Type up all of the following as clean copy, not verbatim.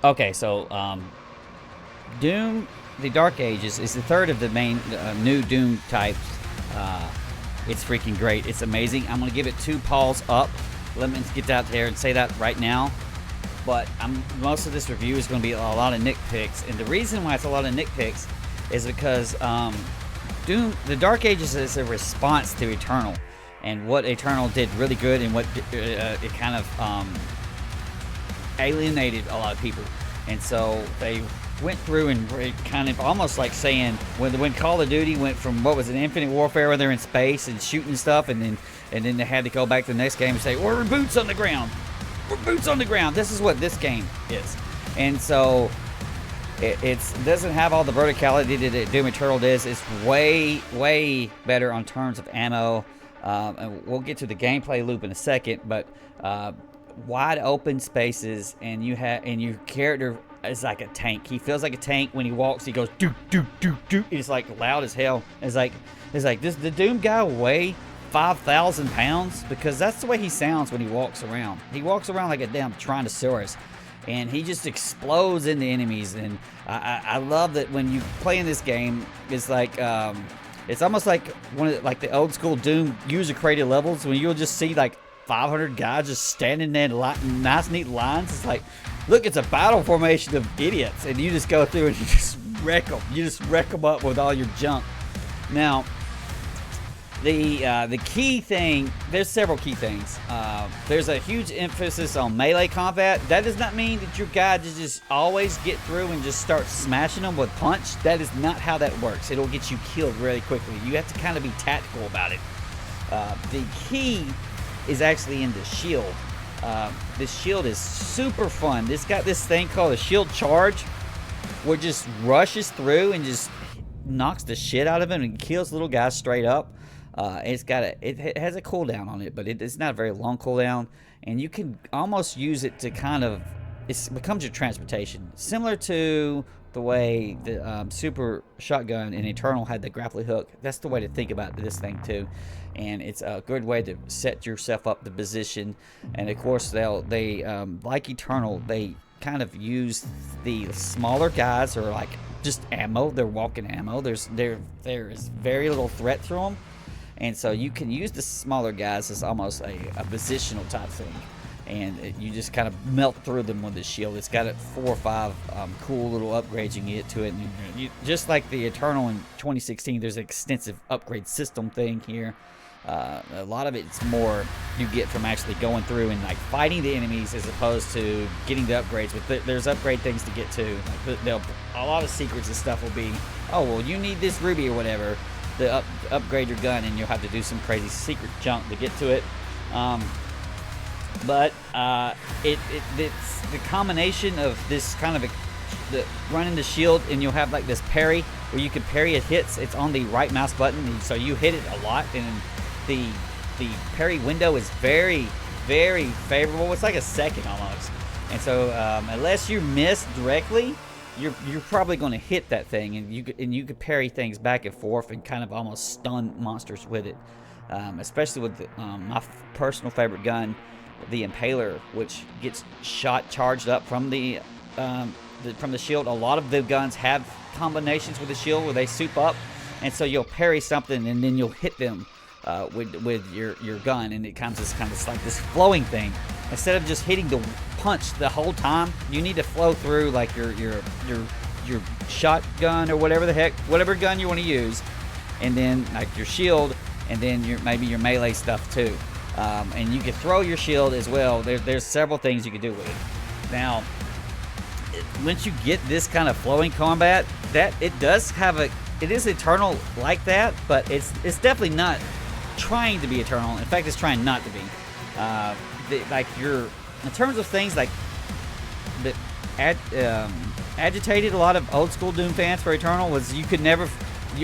Okay, so Doom, the Dark Ages is the third of the main new Doom types. It's freaking great. It's amazing. I'm gonna give it 2 paws up. Let me get out there and say that right now. But most of this review is going to be a lot of nitpicks, and the reason why it's a lot of nitpicks is because Doom, the Dark Ages is a response to Eternal, and what Eternal did really good, and what it kind of alienated a lot of people, and so they went through and kind of almost like saying when Call of Duty went from what was an Infinite Warfare where they're in space and shooting stuff, and then they had to go back to the next game and say, "We're boots on the ground. We're boots on the ground." This is what this game is, and so it doesn't have all the verticality that Doom Eternal does. It's way better on terms of ammo, and we'll get to the gameplay loop in a second, but wide open spaces, and your character is like a tank. He feels like a tank when he walks. He goes doot doot doot doot. It's like loud as hell. It's like does the Doom guy weigh 5,000 pounds? Because that's the way he sounds when he walks around. He walks around like a damn Tyrannosaurus, and he just explodes into enemies. And I love that when you play in this game, it's like it's almost like one of the old school Doom user created levels when you'll just see like 500 guys just standing there in nice neat lines. It's like, look, it's a battle formation of idiots, and you just go through and you just wreck them. You just wreck them up with all your junk. Now, the key thing, there's several key things. There's a huge emphasis on melee combat. That does not mean that your guy just always get through and just start smashing them with punch. That is not how that works. It'll get you killed really quickly. You have to kind of be tactical about it. The key is actually in the shield. This shield is super fun. It's got this thing called a shield charge, where it just rushes through and just knocks the shit out of him and kills little guys straight up. It has a cooldown on it, but it's not a very long cooldown, and you can almost use it to kind of, it becomes your transportation, similar to the way the super shotgun in Eternal had the grappling hook. That's the way to think about this thing too, and it's a good way to set yourself up the position. And of course they like Eternal, they kind of use the smaller guys, or like just ammo. They're walking ammo. There is very little threat through them. And so you can use the smaller guys as almost a positional type thing. And you just kind of melt through them with the shield. It's got 4 or 5 cool little upgrades you can get to it. And just like the Eternal in 2016, there's an extensive upgrade system thing here. A lot of it's more you get from actually going through and like fighting the enemies as opposed to getting the upgrades. But there's upgrade things to get to. Like a lot of secrets and stuff will be, oh, well, you need this ruby or whatever to upgrade your gun, and you'll have to do some crazy secret junk to get to it. But it's the combination of this kind of running the shield, and you'll have like this parry where you can parry it hits. It's on the right mouse button, and so you hit it a lot, and the parry window is very favorable. It's like a second almost, and so unless you miss directly, you're probably going to hit that thing, and you could parry things back and forth and kind of almost stun monsters with it. Especially with my personal favorite gun, the Impaler, which gets charged up from the shield. A lot of the guns have combinations with the shield where they soup up, and so you'll parry something and then you'll hit them with your gun, and it comes as kind of like this flowing thing. Instead of just hitting the punch the whole time, you need to flow through like your shotgun or whatever gun you want to use, and then like your shield, and then maybe your melee stuff too. And you can throw your shield as well. There's several things you can do with it. Now, once you get this kind of flowing combat, that it is Eternal like that, but it's definitely not trying to be Eternal. In fact, it's trying not to be. In terms of things like that agitated a lot of old school Doom fans for Eternal was you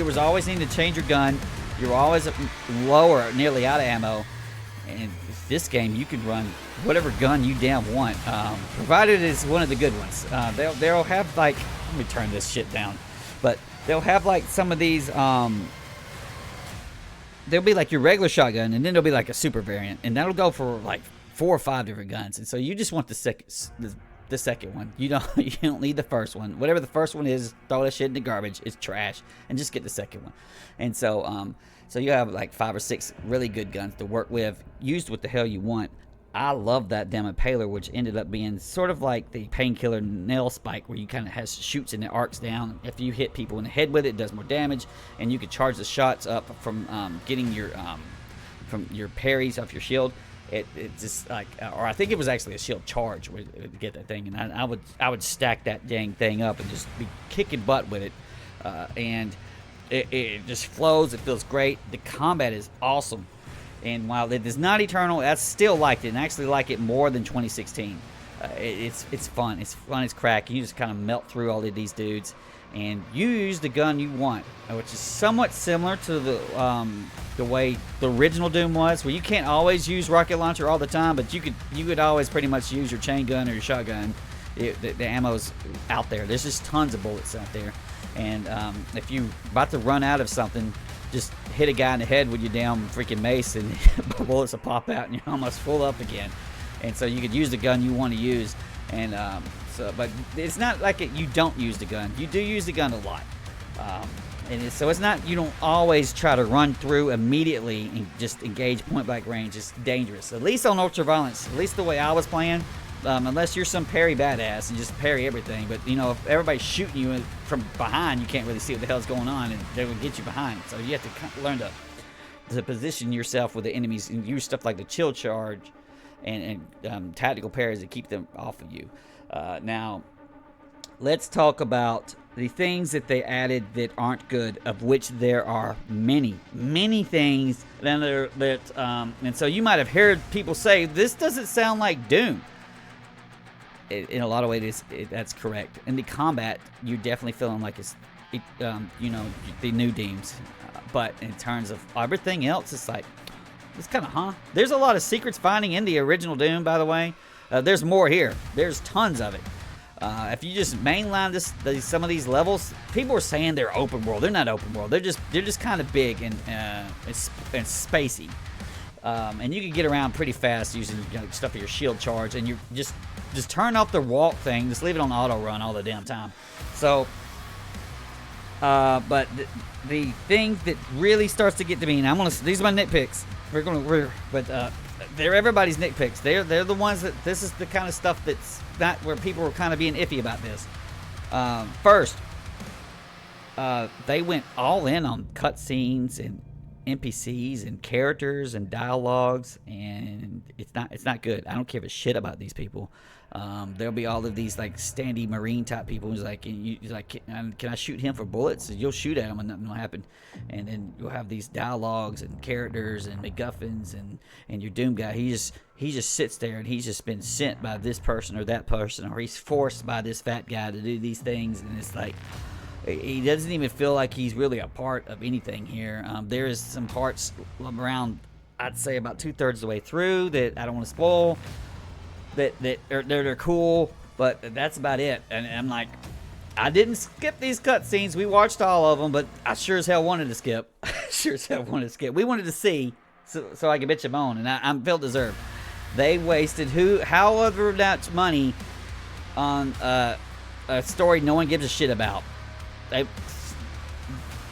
was always needing to change your gun. You were always lower, nearly out of ammo. And this game, you can run whatever gun you damn want, provided it's one of the good ones. They'll have like, let me turn this shit down, but they'll have like some of these. There'll be like your regular shotgun, and then there'll be like a super variant, and that'll go for like 4 or 5 different guns. And so you just want the the second one. You don't need the first one. Whatever the first one is, throw that shit in the garbage. It's trash, and just get the second one. And so so you have like 5 or 6 really good guns to work with. Use what the hell you want. I love that damn Impaler, which ended up being sort of like the painkiller nail spike, where you kind of has shoots and it arcs down. If you hit people in the head with it, it does more damage, and you can charge the shots up from getting your from your parries off your shield. It just like, or I think it was actually a shield charge to get that thing, and I would stack that dang thing up and just be kicking butt with it, and it just flows. It feels great. The combat is awesome. And while it is not eternal, I still liked it, and actually like it more than 2016. It's fun. It's fun as crack. You just kind of melt through all of these dudes, and you use the gun you want, which is somewhat similar to the way the original Doom was, where you can't always use rocket launcher all the time, but you could always pretty much use your chain gun or your shotgun. The ammo's out there. There's just tons of bullets out there, and if you're about to run out of something, just hit a guy in the head with your damn freaking mace, and bullets will pop out, and you're almost full up again. And so you could use the gun you want to use, and but it's not like you don't use the gun. You do use the gun a lot, so it's not, you don't always try to run through immediately and just engage point blank range. It's dangerous, at least on ultraviolence. At least the way I was playing. Unless you're some parry badass and just parry everything. But, if everybody's shooting you from behind, you can't really see what the hell's going on, and they will get you behind. So you have to kind of learn to position yourself with the enemies and use stuff like the chill charge and tactical parries to keep them off of you. Now, let's talk about the things that they added that aren't good, of which there are many, many things and so you might have heard people say, this doesn't sound like Doom. In a lot of ways, that's correct. In the combat, you're definitely feeling like it's the new Dooms. But in terms of everything else, it's like, it's kind of, There's a lot of secrets finding in the original Doom, by the way. There's more here. There's tons of it. If you just mainline some of these levels, people are saying they're open world. They're not open world. They're just kind of big and spacey. And you can get around pretty fast using stuff for your shield charge, and you just turn off the walk thing. Just leave it on auto run all the damn time. So, but the thing that really starts to get to me, and these are my nitpicks. They're everybody's nitpicks. They're the ones that, this is the kind of stuff that's not where people were kind of being iffy about this. First, they went all in on cutscenes and NPCs and characters and dialogues, and it's not good. I don't give a shit about these people. There'll be all of these like standy marine type people who's like, can I shoot him for bullets? And you'll shoot at him and nothing will happen. And then you'll have these dialogues and characters and MacGuffins and your Doom guy. He just sits there, and he's just been sent by this person or that person, or he's forced by this fat guy to do these things, and it's like, he doesn't even feel like he's really a part of anything here. There is some parts around, I'd say about 2/3 of the way through, that I don't want to spoil, they're cool, but that's about it. And I'm like, I didn't skip these cutscenes. We watched all of them, but I sure as hell wanted to skip. We wanted to see, so I could bitch them on, and I felt deserved. They wasted however much money on a story no one gives a shit about.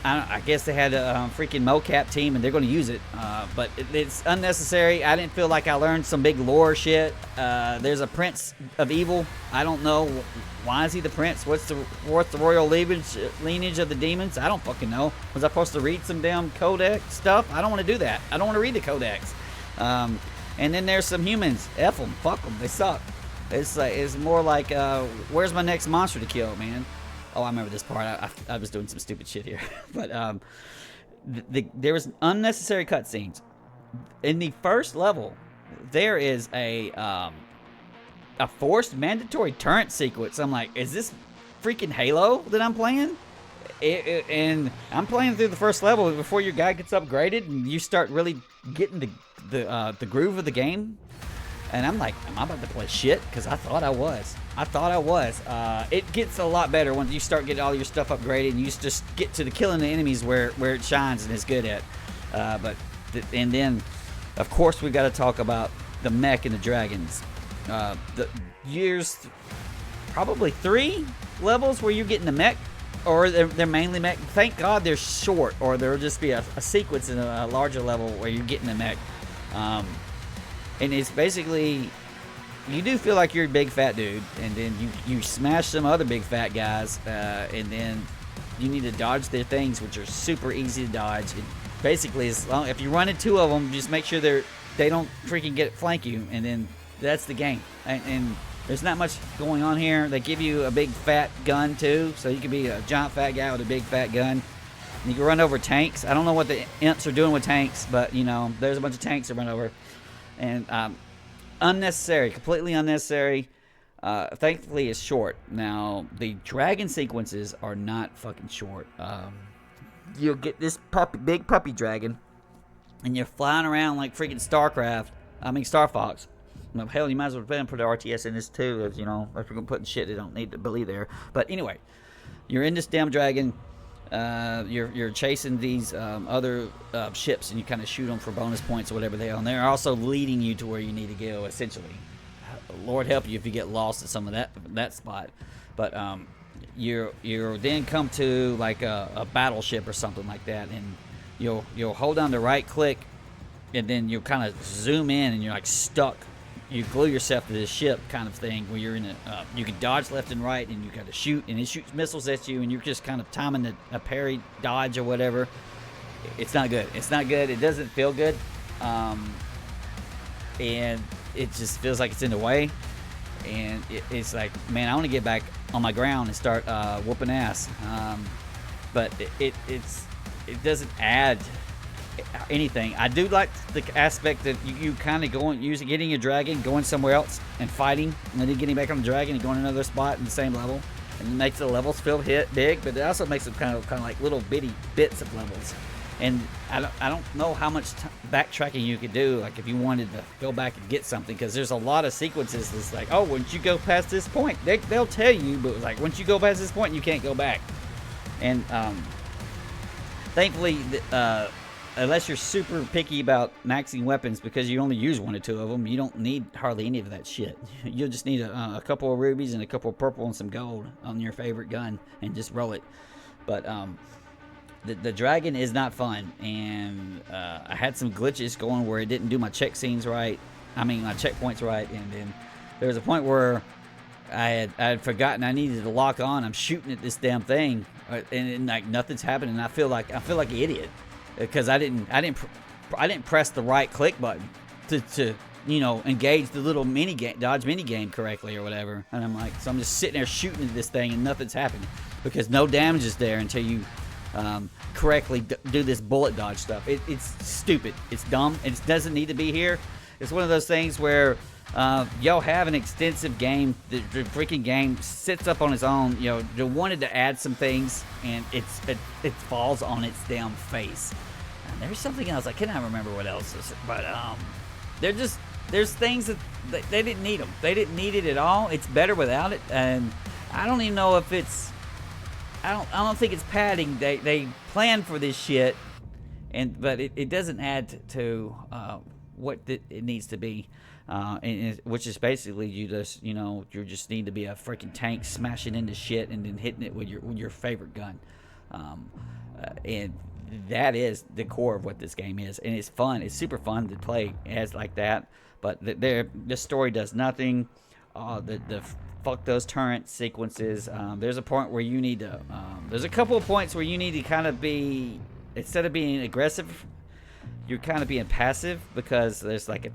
I guess they had a freaking mocap team, and they're going to use it, but it's unnecessary. I didn't feel like I learned some big lore shit. There's a prince of evil. I don't know, why is he the prince? What's the royal lineage of the demons? I don't fucking know. Was I supposed to read some damn codex stuff? I don't want to do that. I don't want to read the codex. And then there's some humans. F them, fuck them, they suck. It's more like, where's my next monster to kill, man? Oh, I remember this part. I was doing some stupid shit here. But there was unnecessary cutscenes. In the first level, there is a forced mandatory turret sequence. I'm like, is this freaking Halo that I'm playing? And I'm playing through the first level before your guy gets upgraded and you start really getting the groove of the game. And I'm like, am I about to play shit? Because I thought I was. It gets a lot better once you start getting all your stuff upgraded and you just get to the killing the enemies where it shines and is good at. And then, of course, we got to talk about the mech and the dragons. probably 3 levels where you're getting the mech, or they're mainly mech. Thank God they're short, or there'll just be a sequence in a larger level where you're getting the mech. And it's basically, you do feel like you're a big fat dude, and then you smash some other big fat guys, and then you need to dodge their things, which are super easy to dodge. It basically, if you run into 2 of them, just make sure they don't freaking flank you, and then that's the game. And there's not much going on here. They give you a big fat gun too, so you can be a giant fat guy with a big fat gun. And you can run over tanks. I don't know what the imps are doing with tanks, but you know, there's a bunch of tanks to run over. And unnecessary, completely unnecessary. Thankfully, it's short. Now, the dragon sequences are not fucking short. You'll get this big puppy dragon, and you're flying around like freaking Star Fox. Well, hell, you might as well put the RTS in this too, as you know, if you're gonna put shit they don't need to believe there. But anyway, you're in this damn dragon. You're chasing these other ships, and you kind of shoot them for bonus points or whatever they are. And they're also leading you to where you need to go, essentially. Lord help you if you get lost at some of that spot. But you're then come to like a battleship or something like that, and you'll hold down the right click, and then you'll kind of zoom in, and you're like stuck. You glue yourself to this ship kind of thing where you're in you can dodge left and right, and you got to shoot, and it shoots missiles at you, and you're just kind of timing a parry dodge or whatever. It's not good. It's not good. It doesn't feel good. And it just feels like it's in the way. And it's like, man, I want to get back on my ground and start whooping ass. But it doesn't add anything. I do like the aspect that you kind of getting your dragon, going somewhere else and fighting, and then getting back on the dragon and going to another spot in the same level, and it makes the levels feel big, but it also makes them kind of like little bitty bits of levels. And I don't know how much backtracking you could do, like if you wanted to go back and get something, because there's a lot of sequences that's like, oh, once you go past this point, they'll tell you, but like once you go past this point, you can't go back. And thankfully, unless you're super picky about maxing weapons because you only use 1 or 2 of them, you don't need hardly any of that shit. You'll just need a couple of rubies and a couple of purple and some gold on your favorite gun and just roll it. But the dragon is not fun, and I had some glitches going where it didn't do my my checkpoints right, and then there was a point where I had forgotten I needed to lock on. I'm shooting at this damn thing, and like nothing's happening. I feel like an idiot because I didn't press the right click button to engage the little dodge mini game correctly or whatever. And I'm like, so I'm just sitting there shooting at this thing and nothing's happening because no damage is there until you correctly do this bullet dodge stuff. It's stupid. It's dumb. It doesn't need to be here. It's one of those things where y'all have an extensive game. The freaking game sits up on its own. They wanted to add some things, and it falls on its damn face. And there's something else. I cannot remember what else is, but there's things that they didn't need them. They didn't need it at all. It's better without it, and I don't even know if it's. I don't think it's padding. They planned for this shit, but it doesn't add to what it needs to be, which is basically you just need to be a freaking tank smashing into shit and then hitting it with your favorite gun, and that is the core of what this game is, and it's fun. It's super fun to play as like that, but the story does nothing. The fuck those turret sequences. There's a point where you need to. There's a couple of points where you need to kind of be, instead of being aggressive, you're kind of being passive, because there's like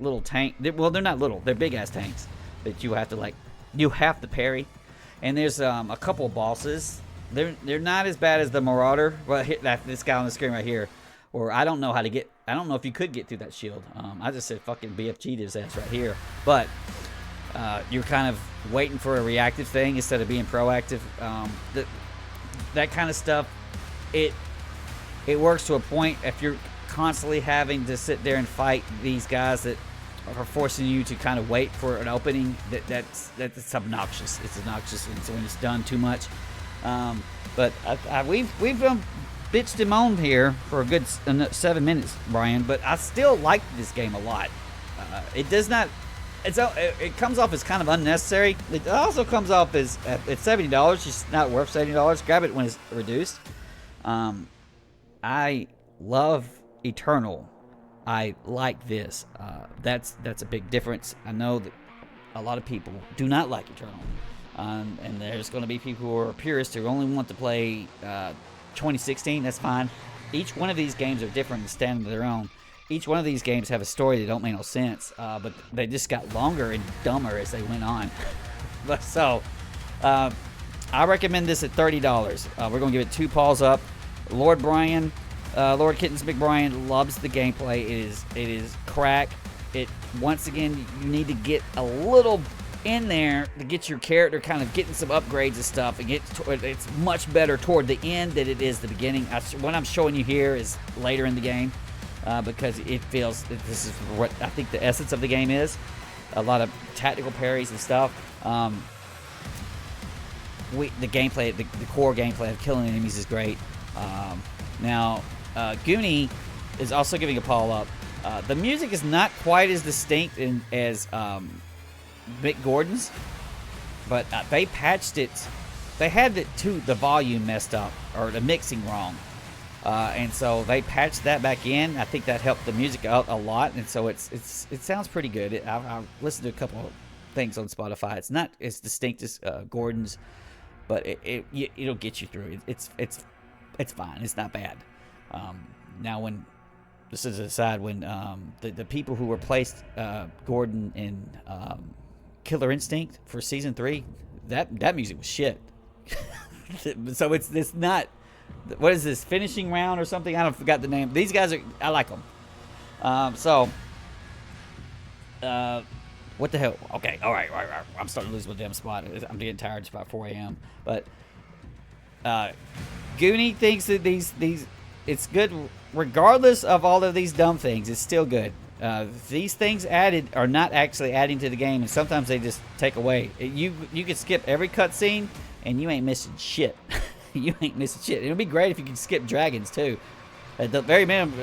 little tank. Well, they're not little. They're big ass tanks that you have to parry. And there's a couple of bosses. They're not as bad as the Marauder. Well, this guy on the screen right here. Or I don't know if you could get through that shield. I just said fucking BFG his ass right here. But you're kind of waiting for a reactive thing instead of being proactive. That kind of stuff, it works to a point. If you're constantly having to sit there and fight these guys that are forcing you to kind of wait for an opening, that's obnoxious. It's obnoxious when it's done too much. But we've bitched him on here for a good 7 minutes, Brian. But I still like this game a lot. It does not it comes off as kind of unnecessary. It also comes off as it's $70. It's not worth $70. Grab it when it's reduced. I love Eternal. I like this. That's a big difference. I know that a lot of people do not like Eternal, and there's going to be people who are purists who only want to play 2016. That's fine. Each one of these games are different and stand on their own. Each one of these games have a story that don't make no sense, but they just got longer and dumber as they went on. I recommend this at $30. We're going to give it 2 paws up. Lord Kitten's Big Brian loves the gameplay. It is crack. Once again, you need to get a little in there to get your character kind of getting some upgrades and stuff, and it's much better toward the end than it is the beginning. What I'm showing you here is later in the game, because it feels that this is what I think the essence of the game is. A lot of tactical parries and stuff. The gameplay, the core gameplay of killing enemies is great. Now, Goonie is also giving a paw up. The music is not quite as distinct as Mick Gordon's, but they patched it. They had the volume messed up, or the mixing wrong, and so they patched that back in. I think that helped the music out a lot, and so it sounds pretty good. I've listened to a couple of things on Spotify. It's not as distinct as Gordon's, but it'll get you through. It's fine. It's not bad. Now, when this is aside, when the people who replaced Gordon in Killer Instinct for season 3, that music was shit. So it's not. What is this, finishing round or something? I don't forgot the name. These guys I like them. What the hell? Okay, all right. I'm starting to lose my damn spot. I'm getting tired. It's about 4 a.m. But Goonie thinks that these it's good regardless of all of these dumb things. It's still good. These things added are not actually adding to the game, and sometimes they just take away. You can skip every cutscene, and you ain't missing shit. You ain't missing shit. It would be great if you could skip dragons too. At the very minimum,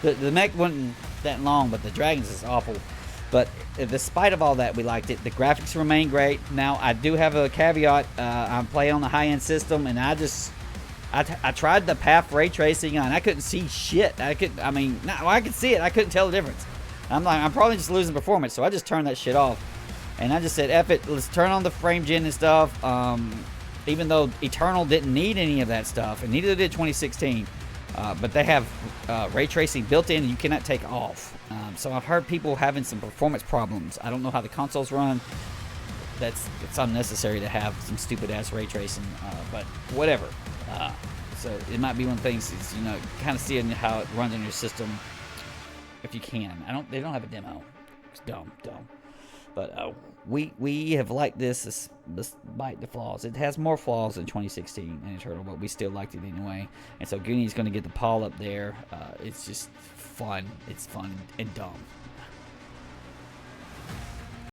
the mech wasn't that long, but the dragons is awful. But despite of all that, we liked it. The graphics remain great. Now, I do have a caveat. I'm playing on the high-end system, and I tried the path ray tracing on. I couldn't see shit. I could see it. I couldn't tell the difference. I'm probably just losing performance, so I just turned that shit off. And I just said, F it, let's turn on the frame gen and stuff. Even though Eternal didn't need any of that stuff, and neither did 2016. But they have ray tracing built in, and you cannot take off. So I've heard people having some performance problems. I don't know how the consoles run. It's unnecessary to have some stupid ass ray tracing, but whatever. So it might be one of the things is, kind of seeing how it runs in your system if you can. They don't have a demo. It's dumb. But we have liked this despite the flaws. It has more flaws than 2016 in Eternal, but we still liked it anyway. And so Goonie's going to get the paw up there. It's just fun. It's fun and dumb.